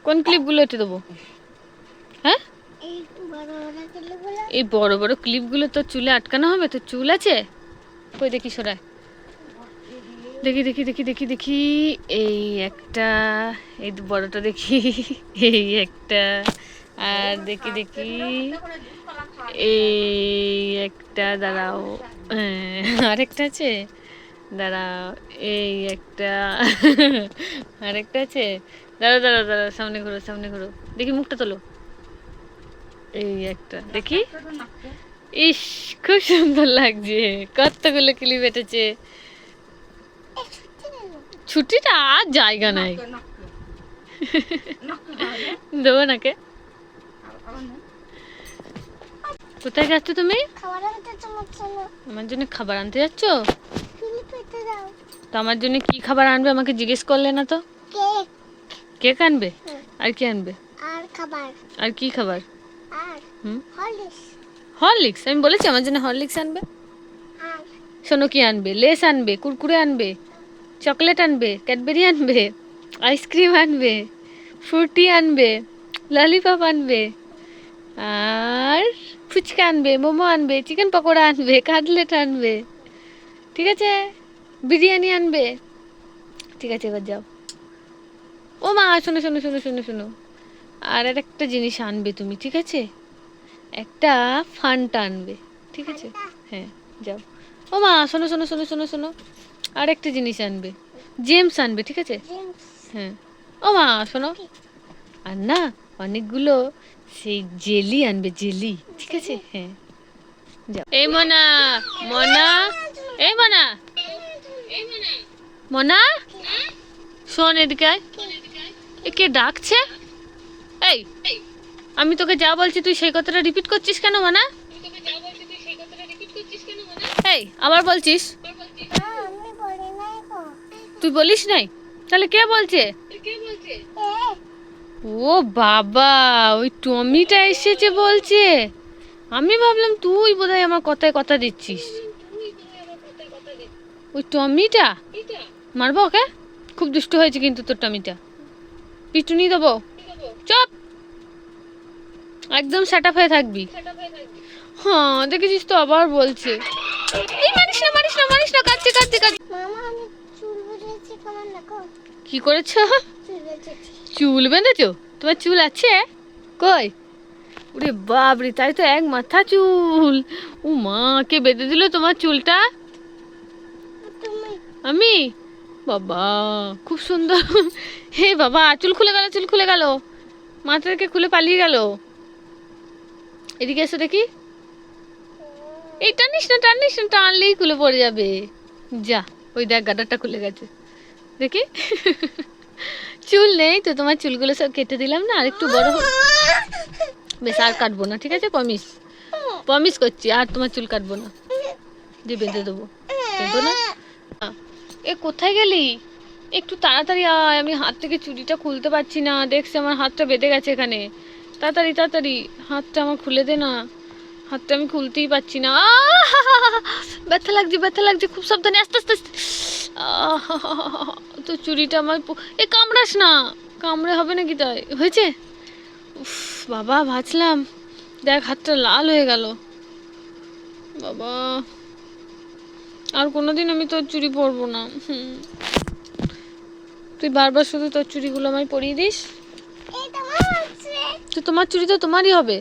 কোন ক্লিপগুলো এঁটে দেবো? হ্যাঁ, এই বড় বড় ক্লিপগুলো তো চুলে আটকানো হবে। তো চুল আছে কই দেখি, সরায় দেখি দেখি দেখি দেখি দেখি। এই একটা, এই বড়টা দেখি, এই একটা, আর দেখি দেখি এই একটা, দাঁড়াও, হ্যাঁ, আরেকটা আছে, দাঁড়াও, এই একটা, আরেকটা আছে, দাঁড়াও দাঁড়াও দাঁড়াও, সামনে ঘুরো সামনে ঘুরো, দেখি মুখটা তোলো, এই একটা দেখি। ইস, খুব সুন্দর লাগছে, কতগুলো ক্লিপ এঁটেছে। ছুটিটা আর জায়গা নাই, দেবো নাকে। কোথায় যাচ্ছ তুমি? আমার জন্য খাবার আনতে যাচ্ছ? তো আমার জন্য কি খাবার আনবে আমাকে জিজ্ঞেস করলে না তো? কেক আনবে? আর কি আনবে? আর কি খাবার? হরলিক্স? আমি বলেছি আমার জন্য হরলিক্স আনবে। শোনো, কি আনবে? লেস আনবে, কুরকুরে আনবে, চকলেট আনবে, ক্যাডবেরি আনবে, আইসক্রিম আনবে, ফ্রুটি আনবে, ললিপপ আনবে, আর ফুচকা আনবে, মোমো আনবে, চিকেন পকোড়া আনবে, কাটলেট আনবে, ঠিক আছে, বিরিয়ানি আনবে। ঠিক আছে, এবার যাও। ও মা, শোনো শোনো শোনো শোনো শোনো, আর একটা জিনিস আনবে তুমি, ঠিক আছে, একটা ফান্টা আনবে, ঠিক আছে, হ্যাঁ, যাও। ও মা, শোনো শোনো শোনো শোনো শোনো, আর একটা জিনিস আনবে, জেমস আনবে, ঠিক আছে, হ্যাঁ। ও মা, শোনো, আর না, অনেকগুলো সেই জেলি আনবে, জেলি, ঠিক আছে, হ্যাঁ, যাও। এই মনা, মনা, এই মনা, মনা, শোন এদিকে আয়। এ কে ডাকছে? এই, আমি তোকে যা বলছি তুই সেই কথাটা রিপিট করছিস কেন মনা? এই, আবার বলছিস? তুই বলিস নাই? তাহলে কে বলছে? ও বাবা, ওই টমিটা এসেছে বলছে। আমি ভাবলাম তুই বোধহয় আমার কথায় কথা দিচ্ছিস। ওই টমিটা মারবো ওকে? খুব দুষ্টু হয়েছে কিন্তু তোর টমিটা, পিটুনি দেবো। চপ, একদম সেট আপ হয়ে থাকবি। হ্যাঁ, দেখেছিস তো, আবার বলছে। এই মারিস না মারিস না মারিস না, কাঁদছে কাঁদছে কাঁদছে। কি করেছো? চুল বেঁধেছো? তোমার চুল আছে কই? ওরে বাবরে, তাই তো এক মাথা চুল। ও মা, কে বেঁধে দিল তোমার চুলটা? আমি? বাবা, খুব সুন্দর। হে বাবা, চুল খুলে গেল, চুল খুলে গেল, মাথা থেকে খুলে পালিয়ে গেল। এদিকে এসে দেখি। এই টানিস না টানিস না, টানলেই খুলে পড়ে যাবে। যা, ওই দেখ গাডারটা খুলে গেছে, দেখি। চুল নেই তো, তোমার চুলগুলো সব কেটে দিলাম না, আর একটু বড় হোক। বেশ, আর কাটবো না, ঠিক আছে, প্রমিস, প্রমিস করছি, আর তোমার চুল কাটবো না, দিয়ে বেঁধে দেবো। বেঁধো না। এ কোথায় গেলি? একটু তাড়াতাড়ি আয়, আমি হাত থেকে চুড়িটা খুলতে পারছি না, দেখছি আমার হাতটা বেঁধে গেছে এখানে। তাড়াতাড়ি তাড়াতাড়ি, হাতটা আমার খুলে দে না, হাতটা আমি খুলতেই পারছি না। ব্যথা লাগছে ব্যথা লাগছে, খুব সাবধানে, আস্তে আস্তে আস্তে। তো চুড়িটা আমার, এ কামড়াস না, কামড়ে হবে নাকি? তাই হয়েছে? উফ বাবা, ভাবছিলাম, দেখ হাতটা লাল হয়ে গেল। বাবা, আর কোনোদিন আমি তোর চুড়ি পরবো না। তুই বারবার শুধু তোর চুড়িগুলো আমায় পরিয়ে দিস। তো তোমার চুড়ি তো তোমারই হবে।